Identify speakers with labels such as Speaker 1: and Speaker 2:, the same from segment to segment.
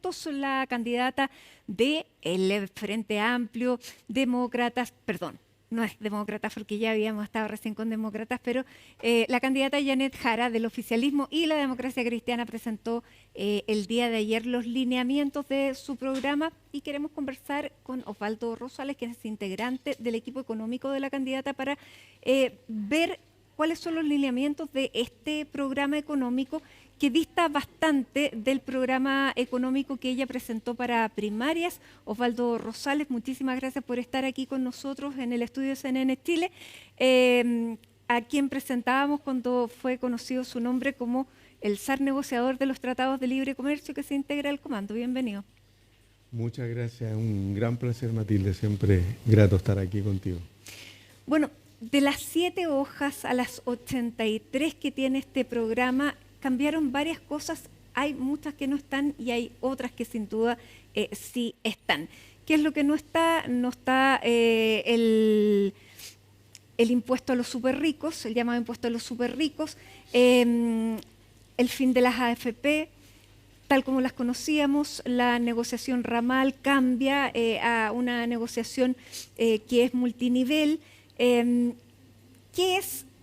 Speaker 1: votos la candidata del Frente Amplio, Demócratas, perdón, no es Demócratas porque ya habíamos estado recién con Demócratas, pero la candidata Janet Jara del oficialismo y la Democracia Cristiana presentó el día de ayer los lineamientos de su programa y queremos conversar con Osvaldo Rosales, que es integrante del equipo económico de la candidata, para ver cuáles son los lineamientos de este programa económico que dista bastante del programa económico que ella presentó para primarias. Osvaldo Rosales, muchísimas gracias por estar aquí con nosotros en el estudio CNN Chile, a quien presentábamos cuando fue conocido su nombre como el zar negociador de los tratados de libre comercio que se integra al comando. Bienvenido.
Speaker 2: Muchas gracias, un gran placer, Matilde, siempre grato estar aquí contigo.
Speaker 1: Bueno, de las 7 hojas a las 83 que tiene este programa, cambiaron varias cosas, hay muchas que no están y hay otras que sin duda sí están. ¿Qué es lo que no está? No está el impuesto a los súper ricos, el llamado impuesto a los súper ricos, el fin de las AFP, tal como las conocíamos. La negociación ramal cambia a una negociación que es multinivel.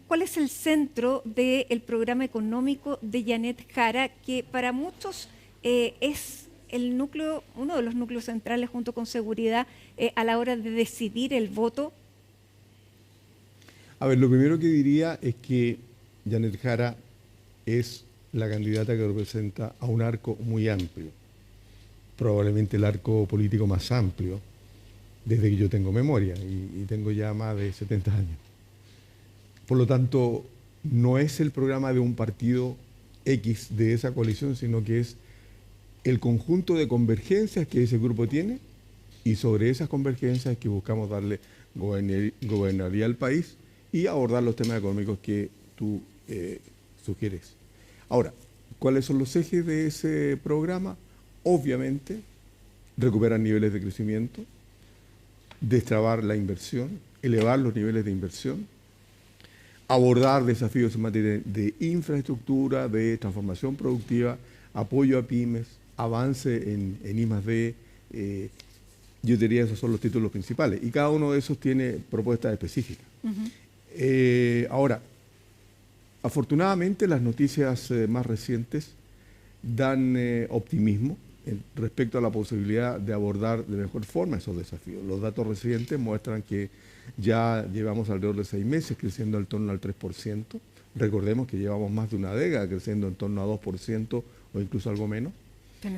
Speaker 1: ¿Cuál es el centro del programa económico de Janet Jara, que para muchos es el núcleo, uno de los núcleos centrales junto con seguridad a la hora de decidir el voto?
Speaker 2: A ver, lo primero que diría es que Janet Jara es la candidata que representa a un arco muy amplio, probablemente el arco político más amplio desde que yo tengo memoria y tengo ya más de 70 años. Por lo tanto, no es el programa de un partido X de esa coalición, sino que es el conjunto de convergencias que ese grupo tiene y sobre esas convergencias es que buscamos darle gobernaría al país y abordar los temas económicos que tú sugieres. Ahora, ¿cuáles son los ejes de ese programa? Obviamente, recuperar niveles de crecimiento, destrabar la inversión, elevar los niveles de inversión, abordar desafíos en materia de infraestructura, de transformación productiva, apoyo a pymes, avance en I+D. Yo diría que esos son los títulos principales y cada uno de esos tiene propuestas específicas. Ahora, afortunadamente las noticias más recientes dan optimismo respecto a la posibilidad de abordar de mejor forma esos desafíos. Los datos recientes muestran que ya llevamos alrededor de 6 meses creciendo en torno al 3%. Recordemos que llevamos más de una década creciendo en torno a 2% o incluso algo menos.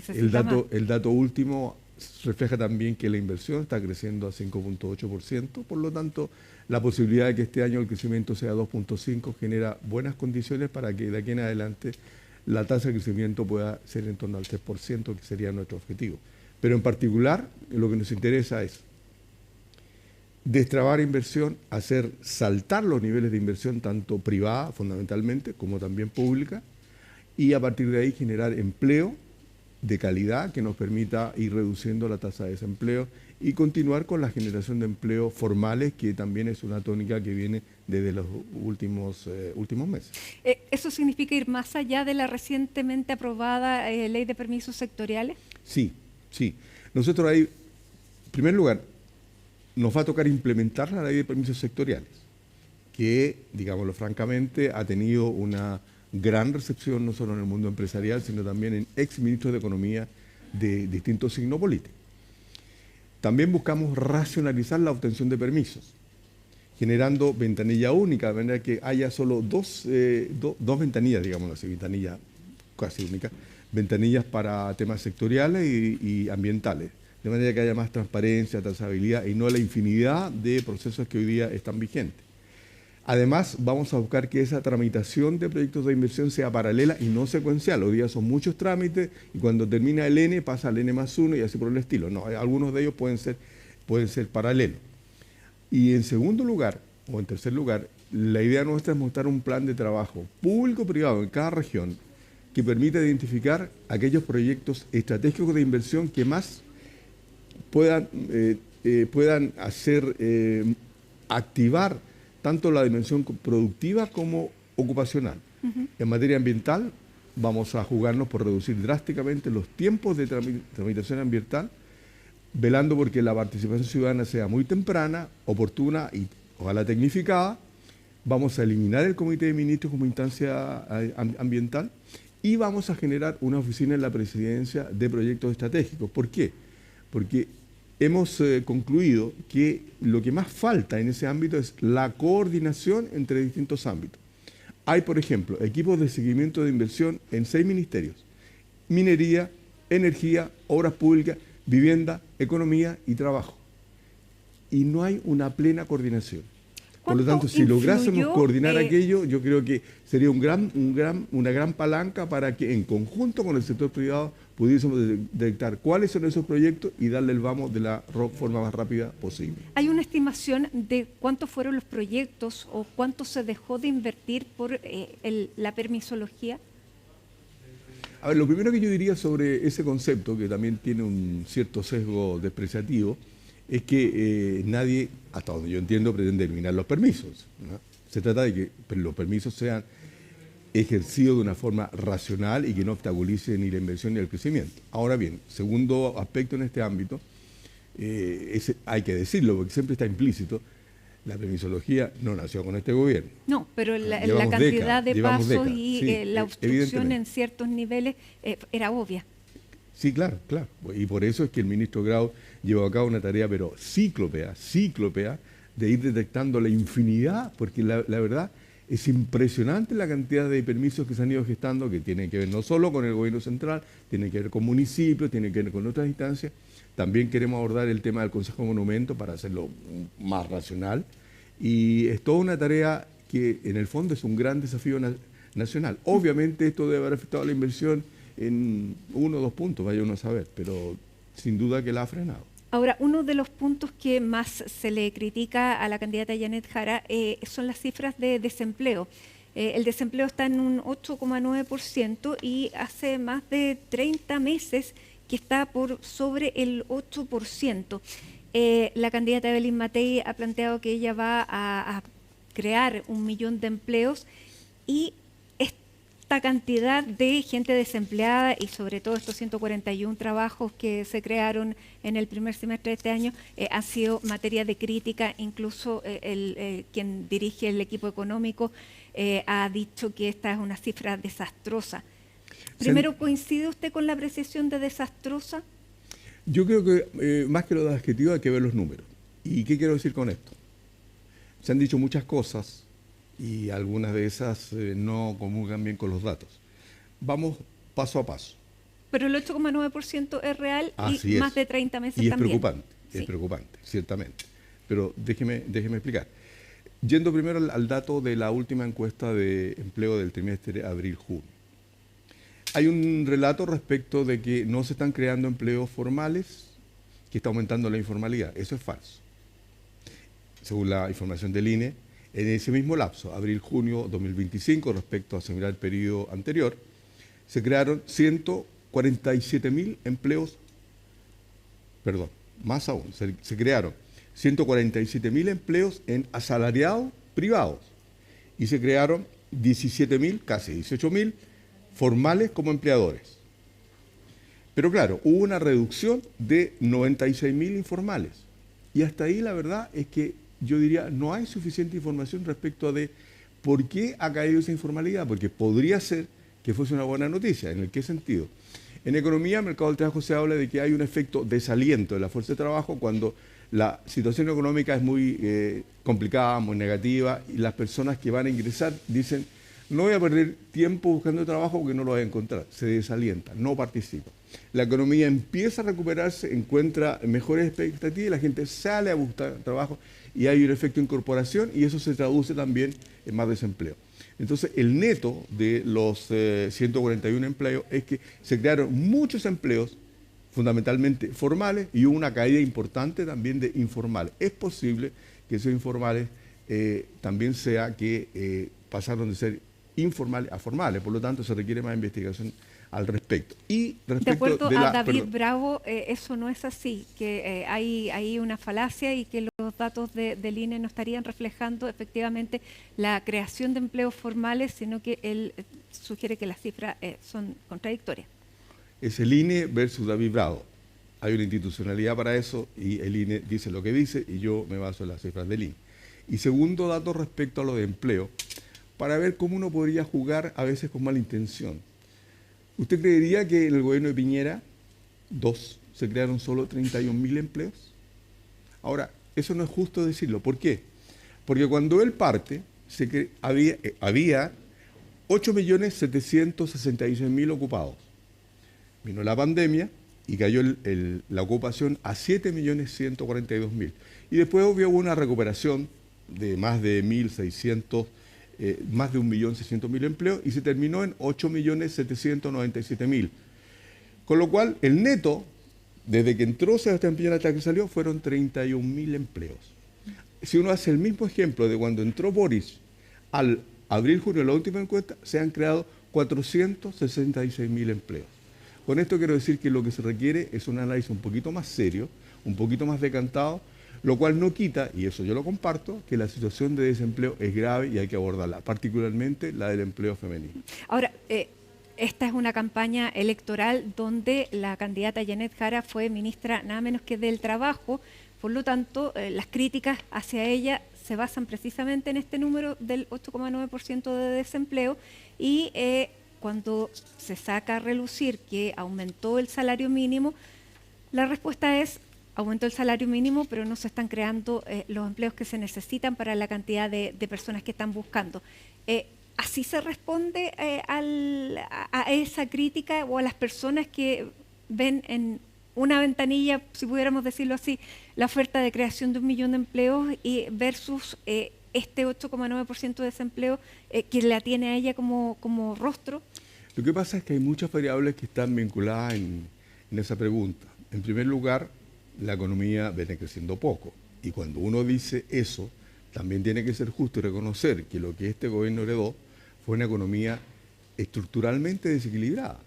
Speaker 2: El dato último refleja también que la inversión está creciendo a 5.8%. Por lo tanto, la posibilidad de que este año el crecimiento sea 2.5 genera buenas condiciones para que de aquí en adelante la tasa de crecimiento pueda ser en torno al 3%, que sería nuestro objetivo. Pero en particular, lo que nos interesa es destrabar inversión, hacer saltar los niveles de inversión, tanto privada, fundamentalmente, como también pública, y a partir de ahí generar empleo de calidad que nos permita ir reduciendo la tasa de desempleo y continuar con la generación de empleos formales, que también es una tónica que viene desde los últimos meses.
Speaker 1: ¿Eso significa ir más allá de la recientemente aprobada ley de permisos sectoriales?
Speaker 2: Sí, sí. Nosotros ahí, en primer lugar, nos va a tocar implementar la ley de permisos sectoriales, que, digámoslo francamente, ha tenido una gran recepción no solo en el mundo empresarial, sino también en exministros de Economía de distintos signos políticos. También buscamos racionalizar la obtención de permisos, generando ventanilla única, de manera que haya solo dos ventanillas, digámoslo así, ventanilla casi única, ventanillas para temas sectoriales y ambientales, de manera que haya más transparencia, trazabilidad y no la infinidad de procesos que hoy día están vigentes. Además, vamos a buscar que esa tramitación de proyectos de inversión sea paralela y no secuencial. Hoy día son muchos trámites y cuando termina el N pasa al N+1 y así por el estilo. No, algunos de ellos pueden ser paralelos. Y en segundo lugar, o en tercer lugar, la idea nuestra es montar un plan de trabajo público-privado en cada región que permita identificar aquellos proyectos estratégicos de inversión que más puedan activar tanto la dimensión productiva como ocupacional. En materia ambiental, vamos a jugarnos por reducir drásticamente los tiempos de tramitación ambiental, velando porque la participación ciudadana sea muy temprana, oportuna y ojalá tecnificada. Vamos a eliminar el Comité de Ministros como instancia ambiental y vamos a generar una oficina en la Presidencia de Proyectos Estratégicos. ¿Por qué? Porque hemos concluido que lo que más falta en ese ámbito es la coordinación entre distintos ámbitos. Hay, por ejemplo, equipos de seguimiento de inversión en 6 ministerios: minería, energía, obras públicas, vivienda, economía y trabajo. Y no hay una plena coordinación. Por lo tanto, si lográsemos coordinar aquello, yo creo que sería una gran palanca para que en conjunto con el sector privado pudiésemos detectar cuáles son esos proyectos y darle el vamos de la forma más rápida posible.
Speaker 1: ¿Hay una estimación de cuántos fueron los proyectos o cuánto se dejó de invertir por la permisología?
Speaker 2: A ver, lo primero que yo diría sobre ese concepto, que también tiene un cierto sesgo despreciativo, es que nadie, hasta donde yo entiendo, pretende eliminar los permisos, ¿no? Se trata de que los permisos sean ejercidos de una forma racional y que no obstaculicen ni la inversión ni el crecimiento. Ahora bien, segundo aspecto en este ámbito, hay que decirlo porque siempre está implícito, la permisología no nació con este gobierno.
Speaker 1: No, pero la cantidad de pasos y la obstrucción en ciertos niveles era obvia.
Speaker 2: Sí, claro, claro. Y por eso es que el ministro Grau llevó a cabo una tarea, pero cíclopea, de ir detectando la infinidad, porque la verdad es impresionante la cantidad de permisos que se han ido gestando, que tienen que ver no solo con el gobierno central, tienen que ver con municipios, tienen que ver con otras instancias. También queremos abordar el tema del Consejo de Monumentos para hacerlo más racional. Y es toda una tarea que en el fondo es un gran desafío nacional. Obviamente esto debe haber afectado a la inversión en 1 o 2 puntos, vaya uno a saber, pero sin duda que la ha frenado.
Speaker 1: Ahora, uno de los puntos que más se le critica a la candidata Janet Jara son las cifras de desempleo. El desempleo está en un 8,9% y hace más de 30 meses que está por sobre el 8%. La candidata Evelyn Matei ha planteado que ella va a crear 1 millón de empleos y esta cantidad de gente desempleada y sobre todo estos 141 trabajos que se crearon en el primer semestre de este año ha sido materia de crítica. Incluso quien dirige el equipo económico ha dicho que esta es una cifra desastrosa. Primero, ¿coincide usted con la apreciación de desastrosa?
Speaker 2: Yo creo que más que lo de adjetivo hay que ver los números. ¿Y qué quiero decir con esto? Se han dicho muchas cosas y algunas de esas no comulgan bien con los datos. Vamos paso a paso.
Speaker 1: Pero el 8,9% es real.
Speaker 2: Así
Speaker 1: y más de 30 meses
Speaker 2: y
Speaker 1: también.
Speaker 2: Es preocupante, ciertamente. Pero déjeme explicar. Yendo primero al dato de la última encuesta de empleo del trimestre abril-junio. Hay un relato respecto de que no se están creando empleos formales, que está aumentando la informalidad. Eso es falso. Según la información del INE, en ese mismo lapso, abril-junio 2025, respecto a similar periodo anterior, se crearon 147.000 empleos, perdón, más aún, se crearon 147.000 empleos en asalariados privados y se crearon 17.000, casi 18.000, formales como empleadores. Pero claro, hubo una reducción de 96.000 informales. Y hasta ahí la verdad es que yo diría no hay suficiente información respecto de por qué ha caído esa informalidad, porque podría ser que fuese una buena noticia. ¿En qué sentido? En economía, mercado del trabajo, se habla de que hay un efecto desaliento de la fuerza de trabajo cuando la situación económica es muy complicada, muy negativa, y las personas que van a ingresar dicen: no voy a perder tiempo buscando trabajo porque no lo voy a encontrar. Se desalienta, no participa. La economía empieza a recuperarse, encuentra mejores expectativas y la gente sale a buscar trabajo y hay un efecto de incorporación y eso se traduce también en más desempleo. Entonces, el neto de los 141 empleos es que se crearon muchos empleos, fundamentalmente formales, y hubo una caída importante también de informales. Es posible que esos informales también sea que pasaron de ser informales a formales, por lo tanto se requiere más investigación al respecto. Y respecto
Speaker 1: de acuerdo a David Bravo, eso no es así, que hay una falacia y que los los datos del INE no estarían reflejando efectivamente la creación de empleos formales, sino que él sugiere que las cifras son contradictorias.
Speaker 2: Es el INE versus David Bravo. Hay una institucionalidad para eso y el INE dice lo que dice y yo me baso en las cifras del INE. Y segundo dato respecto a lo de empleo, para ver cómo uno podría jugar a veces con mala intención. ¿Usted creería que en el gobierno de Piñera se crearon solo 31.000 empleos? Ahora, eso no es justo decirlo. ¿Por qué? Porque cuando él parte, había 8.766.000 ocupados. Vino la pandemia y cayó la ocupación a 7.142.000. Y después hubo una recuperación de más de 1.600.000, más de 1.600.000 empleos y se terminó en 8.797.000. Con lo cual, el neto, desde que entró Sebastián Piñera hasta que salió, fueron 31.000 empleos. Si uno hace el mismo ejemplo de cuando entró Boris, al abril-junio, la última encuesta, se han creado 466.000 empleos. Con esto quiero decir que lo que se requiere es un análisis un poquito más serio, un poquito más decantado, lo cual no quita, y eso yo lo comparto, que la situación de desempleo es grave y hay que abordarla, particularmente la del empleo femenino.
Speaker 1: Ahora, esta es una campaña electoral donde la candidata Janet Jara fue ministra nada menos que del Trabajo, por lo tanto, las críticas hacia ella se basan precisamente en este número del 8,9% de desempleo y cuando se saca a relucir que aumentó el salario mínimo, la respuesta es: aumentó el salario mínimo, pero no se están creando los empleos que se necesitan para la cantidad de personas que están buscando. ¿Así se responde a esa crítica o a las personas que ven en una ventanilla, si pudiéramos decirlo así, la oferta de creación de 1 millón de empleos y versus este 8,9% de desempleo que la tiene a ella como rostro?
Speaker 2: Lo que pasa es que hay muchas variables que están vinculadas en esa pregunta. En primer lugar, la economía viene creciendo poco. Y cuando uno dice eso, también tiene que ser justo y reconocer que lo que este gobierno heredó fue una economía estructuralmente desequilibrada,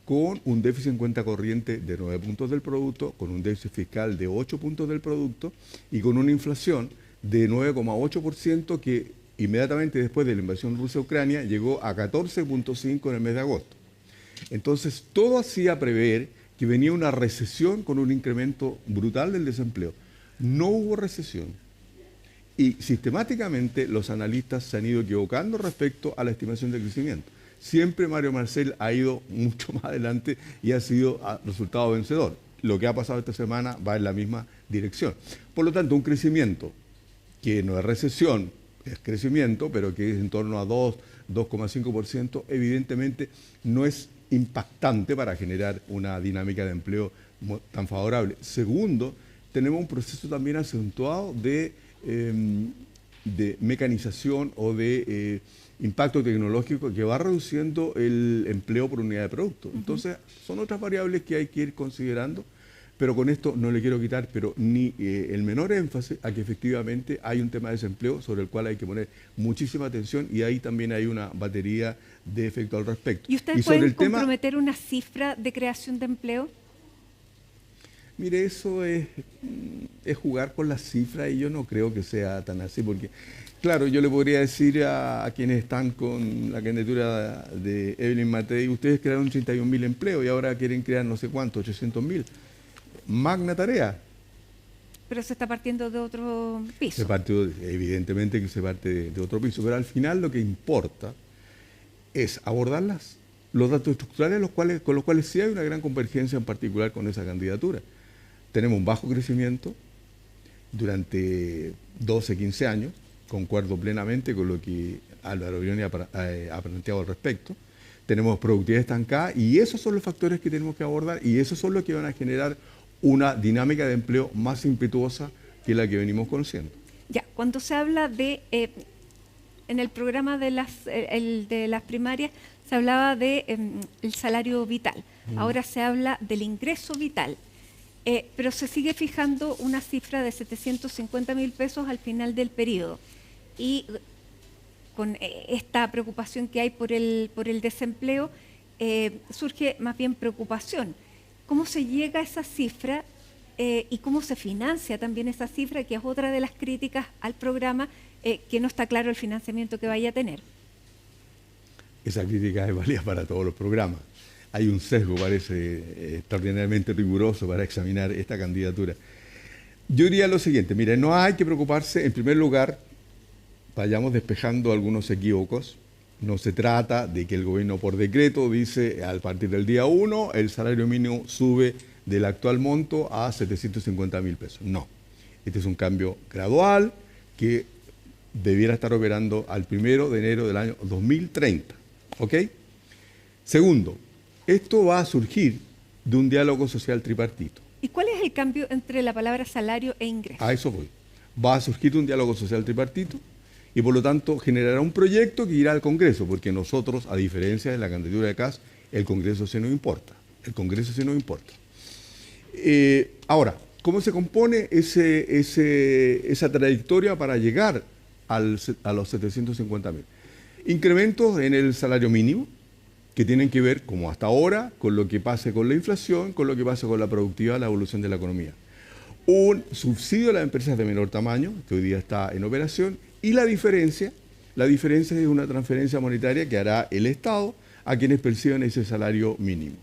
Speaker 2: con un déficit en cuenta corriente de 9 puntos del producto, con un déficit fiscal de 8 puntos del producto y con una inflación de 9,8% que inmediatamente después de la invasión Rusia-Ucrania llegó a 14,5% en el mes de agosto. Entonces, todo hacía prever que venía una recesión con un incremento brutal del desempleo. No hubo recesión y sistemáticamente los analistas se han ido equivocando respecto a la estimación de crecimiento. Siempre Mario Marcel ha ido mucho más adelante y ha sido resultado vencedor. Lo que ha pasado esta semana va en la misma dirección. Por lo tanto, un crecimiento que no es recesión, es crecimiento, pero que es en torno a 2,5%, evidentemente no es impactante para generar una dinámica de empleo tan favorable. Segundo, tenemos un proceso también acentuado de mecanización o de impacto tecnológico que va reduciendo el empleo por unidad de producto. Entonces, son otras variables que hay que ir considerando, pero con esto no le quiero quitar ni el menor énfasis a que efectivamente hay un tema de desempleo sobre el cual hay que poner muchísima atención y ahí también hay una batería de efectos al respecto.
Speaker 1: ¿Y ustedes pueden comprometer una cifra de creación de empleo?
Speaker 2: Mire, eso es jugar con las cifras y yo no creo que sea tan así, porque, claro, yo le podría decir a quienes están con la candidatura de Evelyn Matei, ustedes crearon 81.000 empleos y ahora quieren crear no sé cuánto, 800.000. Magna tarea.
Speaker 1: Pero se está partiendo de otro piso.
Speaker 2: Evidentemente que se parte de otro piso, pero al final lo que importa es abordar los datos estructurales con los cuales sí hay una gran convergencia, en particular con esa candidatura. Tenemos un bajo crecimiento durante 12, 15 años, concuerdo plenamente con lo que Álvaro Brioni ha planteado al respecto. Tenemos productividad estancada y esos son los factores que tenemos que abordar y esos son los que van a generar una dinámica de empleo más impetuosa que la que venimos conociendo.
Speaker 1: Ya, cuando se habla de, en el programa de las primarias, se hablaba de el salario vital. Ahora se habla del ingreso vital. Pero se sigue fijando una cifra de 750.000 pesos al final del periodo. Y con esta preocupación que hay por el desempleo, surge más bien preocupación. ¿Cómo se llega a esa cifra y cómo se financia también esa cifra, que es otra de las críticas al programa, que no está claro el financiamiento que vaya a tener.
Speaker 2: Esa crítica es válida para todos los programas. Hay un sesgo, parece, extraordinariamente riguroso para examinar esta candidatura. Yo diría lo siguiente, mire, no hay que preocuparse, en primer lugar, vayamos despejando algunos equívocos. No se trata de que el gobierno por decreto dice a partir del día 1 el salario mínimo sube del actual monto a 750.000 pesos. No, este es un cambio gradual que debiera estar operando al 1 de enero del año 2030. ¿Ok? Segundo, esto va a surgir de un diálogo social tripartito.
Speaker 1: ¿Y cuál es el cambio entre la palabra salario e ingreso?
Speaker 2: A eso voy. Va a surgir de un diálogo social tripartito y por lo tanto generará un proyecto que irá al Congreso, porque nosotros, a diferencia de la candidatura de Kast, el Congreso sí nos importa. El Congreso sí nos importa. Ahora, ¿cómo se compone esa trayectoria para llegar a los 750.000? Incrementos en el salario mínimo, que tienen que ver, como hasta ahora, con lo que pase con la inflación, con lo que pase con la productividad, la evolución de la economía. Un subsidio a las empresas de menor tamaño, que hoy día está en operación, y la diferencia es una transferencia monetaria que hará el Estado a quienes perciben ese salario mínimo.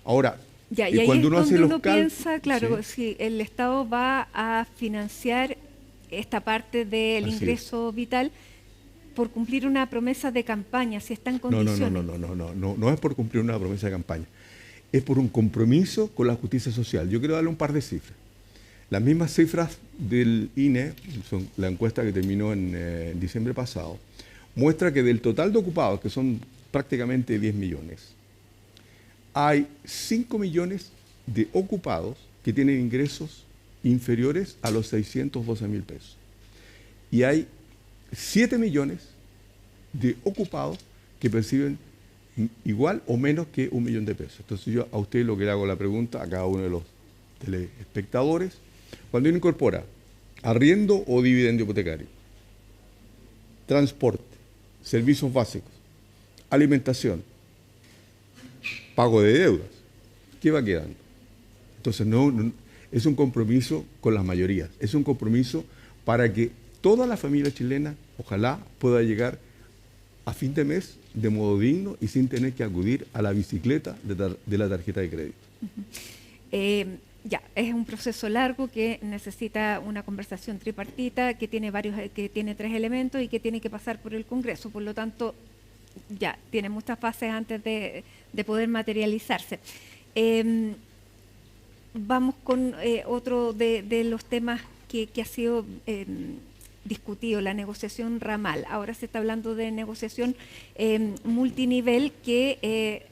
Speaker 2: Ahora,
Speaker 1: ya, y ahí
Speaker 2: cuando
Speaker 1: es
Speaker 2: uno hace
Speaker 1: donde
Speaker 2: los
Speaker 1: uno piensa, claro,
Speaker 2: ¿sí?
Speaker 1: si el Estado va a financiar esta parte del
Speaker 2: Así
Speaker 1: ingreso vital por cumplir una promesa de campaña, si está en condiciones.
Speaker 2: No es por cumplir una promesa de campaña, es por un compromiso con la justicia social. Yo quiero darle un par de cifras. Las mismas cifras del INE, son la encuesta que terminó en diciembre pasado, muestra que del total de ocupados, que son prácticamente 10 millones, hay 5 millones de ocupados que tienen ingresos inferiores a los 612.000 pesos. Y hay 7 millones de ocupados que perciben igual o menos que 1 millón de pesos. Entonces yo a usted lo que le hago la pregunta, a cada uno de los telespectadores, cuando uno incorpora arriendo o dividendo hipotecario, transporte, servicios básicos, alimentación, pago de deudas, ¿qué va quedando? Entonces no, es un compromiso con las mayorías, es un compromiso para que toda la familia chilena, ojalá, pueda llegar a fin de mes de modo digno y sin tener que acudir a la bicicleta de la tarjeta de crédito.
Speaker 1: Ya, es un proceso largo que necesita una conversación tripartita, que tiene 3 elementos y que tiene que pasar por el Congreso. Por lo tanto, ya, tiene muchas fases antes de poder materializarse. Vamos con otro de los temas que ha sido discutido, la negociación ramal. Ahora se está hablando de negociación multinivel que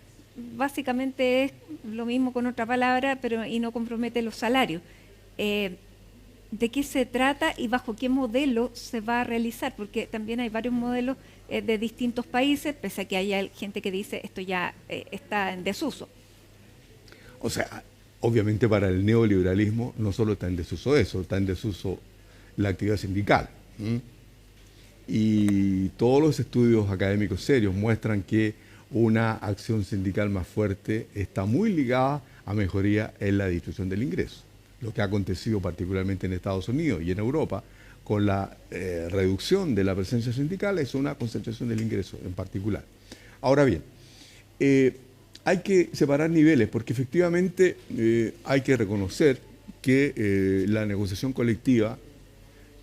Speaker 1: básicamente es lo mismo con otra palabra, pero y no compromete los salarios. ¿De qué se trata y bajo qué modelo se va a realizar? Porque también hay varios modelos de distintos países, pese a que haya gente que dice esto ya está en desuso.
Speaker 2: O sea, obviamente para el neoliberalismo no solo está en desuso eso, está en desuso la actividad sindical. Y todos los estudios académicos serios muestran que una acción sindical más fuerte está muy ligada a mejoría en la distribución del ingreso. Lo que ha acontecido particularmente en Estados Unidos y en Europa con la reducción de la presencia sindical es una concentración del ingreso en particular. Ahora bien, hay que separar niveles porque efectivamente hay que reconocer que la negociación colectiva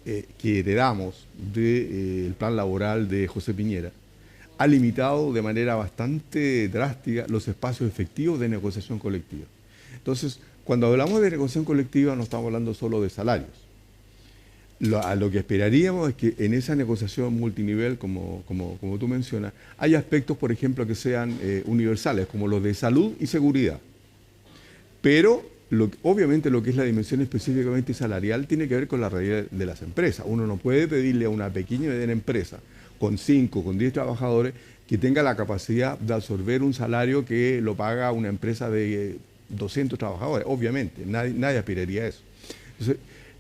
Speaker 2: que heredamos del plan laboral de José Piñera ha limitado de manera bastante drástica los espacios efectivos de negociación colectiva. Entonces, cuando hablamos de negociación colectiva no estamos hablando solo de salarios. A lo que esperaríamos es que en esa negociación multinivel, como tú mencionas, hay aspectos, por ejemplo, que sean universales, como los de salud y seguridad. Pero, obviamente, lo que es la dimensión específicamente salarial tiene que ver con la realidad de las empresas. Uno no puede pedirle a una pequeña y mediana empresa con 5, con 10 trabajadores, que tenga la capacidad de absorber un salario que lo paga una empresa de 200 trabajadores. Obviamente, nadie aspiraría a eso. Entonces,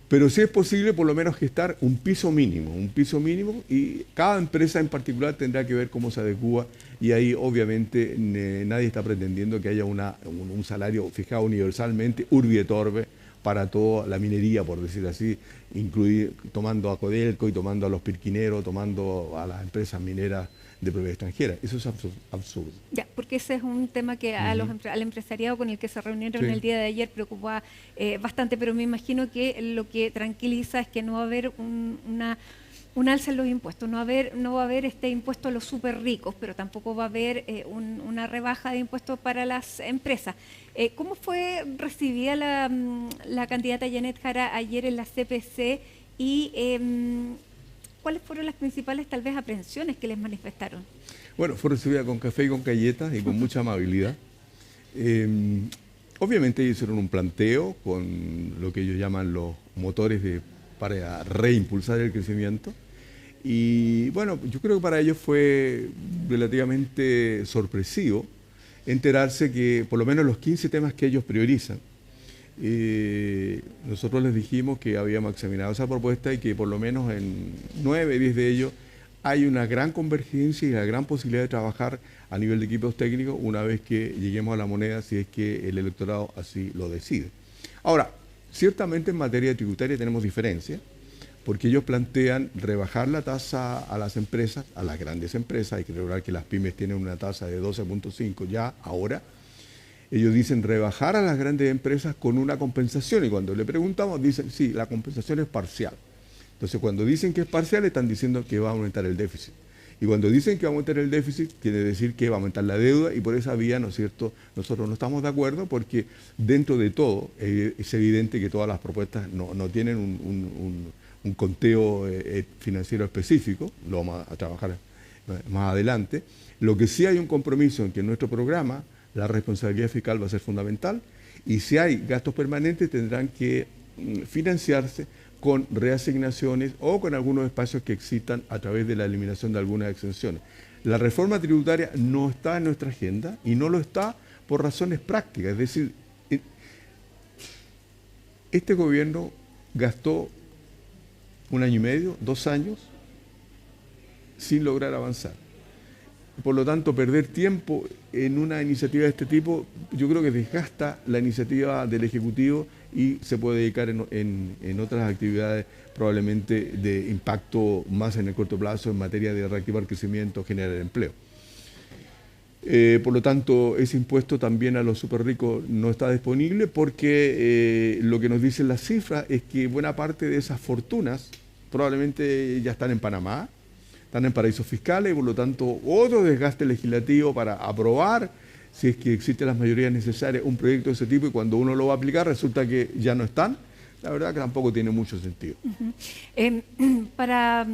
Speaker 2: pero sí es posible por lo menos gestar un piso mínimo y cada empresa en particular tendrá que ver cómo se adecúa y ahí obviamente nadie está pretendiendo que haya un salario fijado universalmente, urbi et orbe, para toda la minería, por decir así, tomando a Codelco y tomando a los pirquineros, tomando a las empresas mineras de propiedad extranjera. Eso es absurdo.
Speaker 1: Ya, porque ese es un tema que al empresariado con el que se reunieron el día de ayer preocupaba bastante, pero me imagino que lo que tranquiliza es que no va a haber un alza en los impuestos, no va a haber este impuesto a los súper ricos, pero tampoco va a haber una rebaja de impuestos para las empresas. ¿Cómo fue recibida la candidata Janet Jara ayer en la CPC y cuáles fueron las principales tal vez aprehensiones que les manifestaron?
Speaker 2: Bueno, fue recibida con café y con galletas y con mucha amabilidad. Obviamente ellos hicieron un planteo con lo que ellos llaman los motores para reimpulsar el crecimiento. Y bueno, yo creo que para ellos fue relativamente sorpresivo enterarse que por lo menos los 15 temas que ellos priorizan, nosotros les dijimos que habíamos examinado esa propuesta y que por lo menos en 9, 10 de ellos hay una gran convergencia y una gran posibilidad de trabajar a nivel de equipos técnicos una vez que lleguemos a la moneda, si es que el electorado así lo decide. Ahora, ciertamente en materia tributaria tenemos diferencias, porque ellos plantean rebajar la tasa a las empresas, a las grandes empresas. Hay que recordar que las pymes tienen una tasa de 12.5 ya ahora. Ellos dicen rebajar a las grandes empresas con una compensación, y cuando le preguntamos dicen, sí, la compensación es parcial. Entonces, cuando dicen que es parcial, están diciendo que va a aumentar el déficit. Y cuando dicen que va a aumentar el déficit, quiere decir que va a aumentar la deuda, y por esa vía, ¿no es cierto?, nosotros no estamos de acuerdo, porque dentro de todo es evidente que todas las propuestas no tienen un conteo financiero específico, lo vamos a trabajar más adelante. Lo que sí hay un compromiso en que en nuestro programa la responsabilidad fiscal va a ser fundamental, y si hay gastos permanentes tendrán que financiarse con reasignaciones o con algunos espacios que existan a través de la eliminación de algunas exenciones. La reforma tributaria no está en nuestra agenda y no lo está por razones prácticas. Es decir, este gobierno gastó 1 año y medio, 2 años, sin lograr avanzar. Por lo tanto, perder tiempo en una iniciativa de este tipo, yo creo que desgasta la iniciativa del Ejecutivo y se puede dedicar en otras actividades probablemente de impacto más en el corto plazo en materia de reactivar crecimiento, generar empleo. Por lo tanto, ese impuesto también a los súper ricos no está disponible, porque lo que nos dicen las cifras es que buena parte de esas fortunas probablemente ya están en Panamá, están en paraísos fiscales, y por lo tanto otro desgaste legislativo para aprobar, si es que existen las mayorías necesarias, un proyecto de ese tipo, y cuando uno lo va a aplicar resulta que ya no están. La verdad que tampoco tiene mucho sentido.
Speaker 1: Para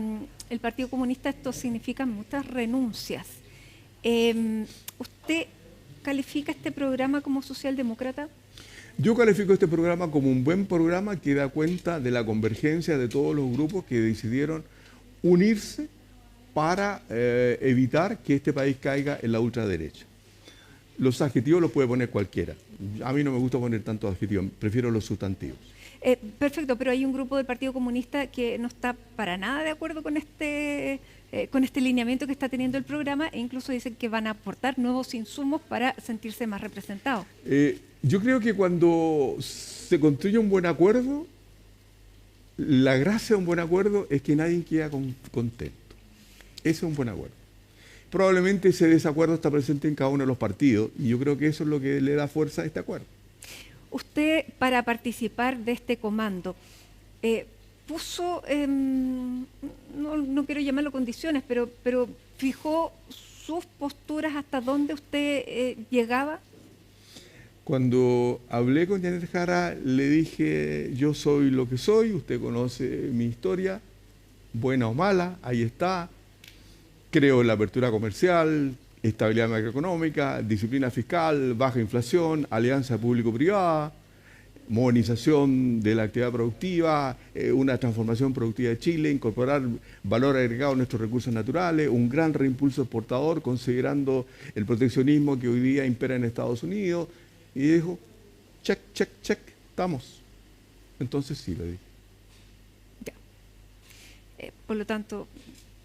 Speaker 1: el Partido Comunista esto significa muchas renuncias. ¿Usted califica este programa como socialdemócrata?
Speaker 2: Yo califico este programa como un buen programa que da cuenta de la convergencia de todos los grupos que decidieron unirse para evitar que este país caiga en la ultraderecha. Los adjetivos los puede poner cualquiera. A mí no me gusta poner tantos adjetivos, prefiero los sustantivos.
Speaker 1: Perfecto, pero hay un grupo del Partido Comunista que no está para nada de acuerdo con este lineamiento que está teniendo el programa, e incluso dicen que van a aportar nuevos insumos para sentirse más representados.
Speaker 2: Yo creo que cuando se construye un buen acuerdo, la gracia de un buen acuerdo es que nadie queda contento. Ese es un buen acuerdo. Probablemente ese desacuerdo está presente en cada uno de los partidos, y yo creo que eso es lo que le da fuerza a este acuerdo.
Speaker 1: Usted, para participar de este comando, puso, no quiero llamarlo condiciones, pero fijó sus posturas hasta dónde usted llegaba.
Speaker 2: Cuando hablé con Janet Jara, le dije, yo soy lo que soy, usted conoce mi historia, buena o mala, ahí está. Creo en la apertura comercial, estabilidad macroeconómica, disciplina fiscal, baja inflación, alianza público-privada, modernización de la actividad productiva, una transformación productiva de Chile, incorporar valor agregado a nuestros recursos naturales, un gran reimpulso exportador considerando el proteccionismo que hoy día impera en Estados Unidos. Y dijo, check, check, check, estamos. Entonces sí, le dije.
Speaker 1: Ya. Por lo tanto,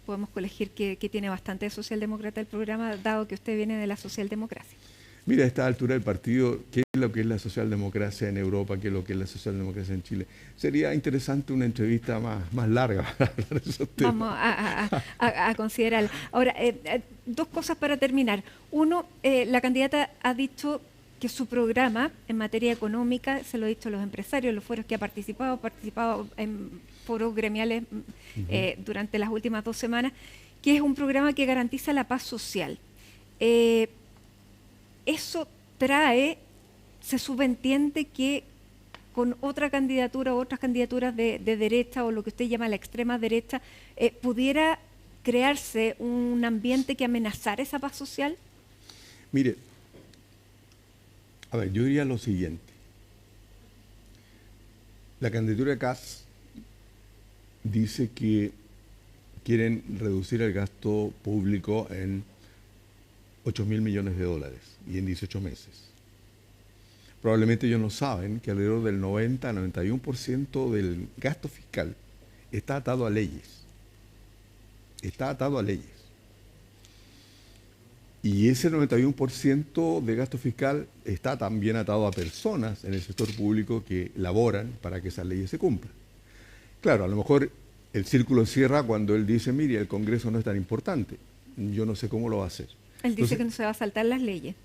Speaker 1: podemos colegir que tiene bastante de socialdemócrata el programa, dado que usted viene de la socialdemocracia.
Speaker 2: Mira, a esta altura del partido, ¿qué es lo que es la socialdemocracia en Europa? ¿Qué es lo que es la socialdemocracia en Chile? Sería interesante una entrevista más larga para hablar de esos temas.
Speaker 1: Vamos a considerar. Ahora, dos cosas para terminar. Uno, la candidata ha dicho que su programa en materia económica, se lo ha dicho a los empresarios, los foros que ha participado en foros gremiales durante las últimas 2 semanas, que es un programa que garantiza la paz social. Eso trae, se subentiende que con otra candidatura o otras candidaturas de derecha o lo que usted llama la extrema derecha, pudiera crearse un ambiente que amenazara esa paz social.
Speaker 2: Mire, a ver, yo diría lo siguiente. La candidatura de Kast dice que quieren reducir el gasto público en 8.000 millones de dólares y en 18 meses. Probablemente ellos no saben que alrededor del 90-91% del gasto fiscal está atado a leyes. Está atado a leyes. Y ese 91% de gasto fiscal está también atado a personas en el sector público que laboran para que esas leyes se cumplan. Claro, a lo mejor el círculo cierra cuando él dice, mire, el Congreso no es tan importante. Yo no sé cómo lo va a hacer.
Speaker 1: Él dice que no se va a saltar las leyes.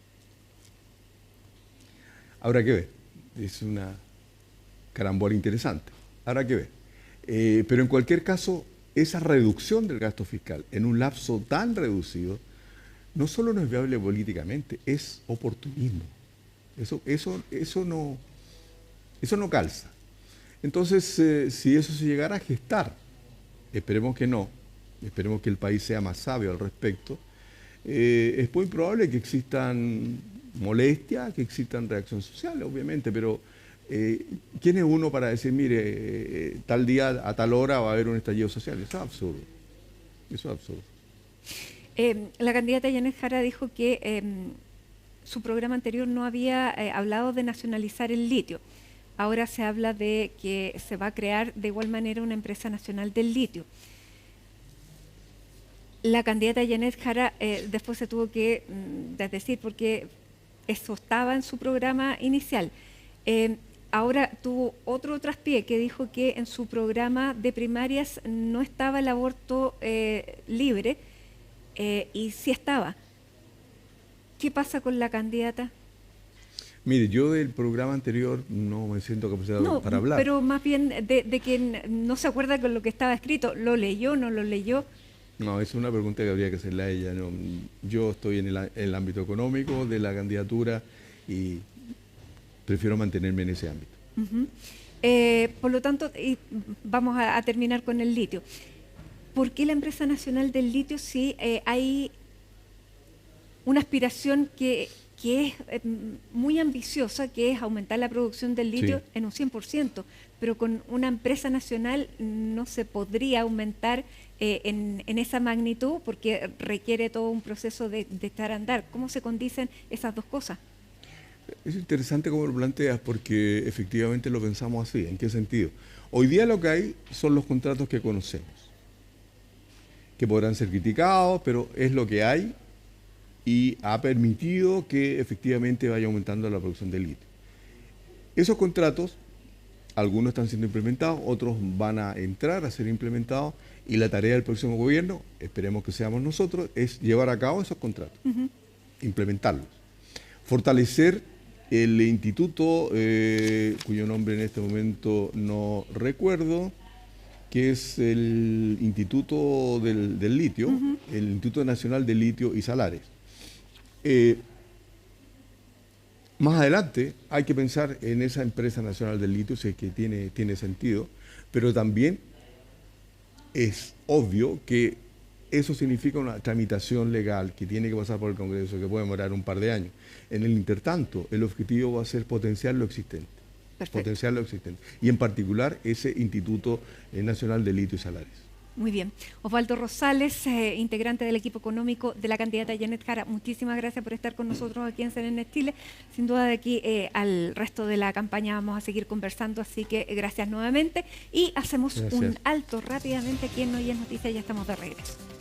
Speaker 2: Habrá que ver. Es una carambola interesante. Habrá que ver. Pero en cualquier caso, esa reducción del gasto fiscal en un lapso tan reducido, no solo no es viable políticamente, es oportunismo. Eso no calza. Entonces, si eso se llegara a gestar, esperemos que no, esperemos que el país sea más sabio al respecto, es muy probable que existan molestias, que existan reacciones sociales, obviamente, pero ¿quién es uno para decir, mire, tal día a tal hora va a haber un estallido social? Eso es absurdo. Eso es absurdo.
Speaker 1: La candidata Yanet Jara dijo que su programa anterior no había hablado de nacionalizar el litio. Ahora se habla de que se va a crear de igual manera una empresa nacional del litio. La candidata Yanet Jara después se tuvo que desdecir porque eso estaba en su programa inicial. Ahora tuvo otro traspié que dijo que en su programa de primarias no estaba el aborto libre y sí estaba. ¿Qué pasa con la candidata?
Speaker 2: Mire, yo del programa anterior no me siento capacitado para hablar.
Speaker 1: Pero más bien de que no se acuerda con lo que estaba escrito. ¿Lo leyó, no lo leyó?
Speaker 2: No, es una pregunta que habría que hacerle a ella. No, yo estoy en el ámbito económico de la candidatura y prefiero mantenerme en ese ámbito.
Speaker 1: Por lo tanto, vamos a terminar con el litio. ¿Por qué la empresa nacional del litio si hay una aspiración que es muy ambiciosa, que es aumentar la producción del litio en un 100%, pero con una empresa nacional no se podría aumentar en esa magnitud porque requiere todo un proceso de estar a andar? ¿Cómo se condicen esas dos cosas?
Speaker 2: Es interesante cómo lo planteas porque efectivamente lo pensamos así. ¿En qué sentido? Hoy día lo que hay son los contratos que conocemos, que podrán ser criticados, pero es lo que hay y ha permitido que efectivamente vaya aumentando la producción de litio. Esos contratos, algunos están siendo implementados, otros van a entrar a ser implementados y la tarea del próximo gobierno, esperemos que seamos nosotros, es llevar a cabo esos contratos, implementarlos, fortalecer el instituto, cuyo nombre en este momento no recuerdo, que es el Instituto del Litio, el Instituto Nacional del Litio y Salares. Más adelante hay que pensar en esa empresa nacional del litio, si es que tiene sentido, pero también es obvio que eso significa una tramitación legal que tiene que pasar por el Congreso, que puede demorar un par de años. En el intertanto, el objetivo va a ser potenciar lo existente.
Speaker 1: Perfecto.
Speaker 2: Potenciar lo existente. Y en particular ese Instituto Nacional de Litio y Salares.
Speaker 1: Muy bien. Osvaldo Rosales, integrante del equipo económico de la candidata Janet Jara, muchísimas gracias por estar con nosotros aquí en CNN Chile. Sin duda de aquí al resto de la campaña vamos a seguir conversando, así que gracias nuevamente y hacemos un alto rápidamente aquí en Hoy es Noticia, ya estamos de regreso.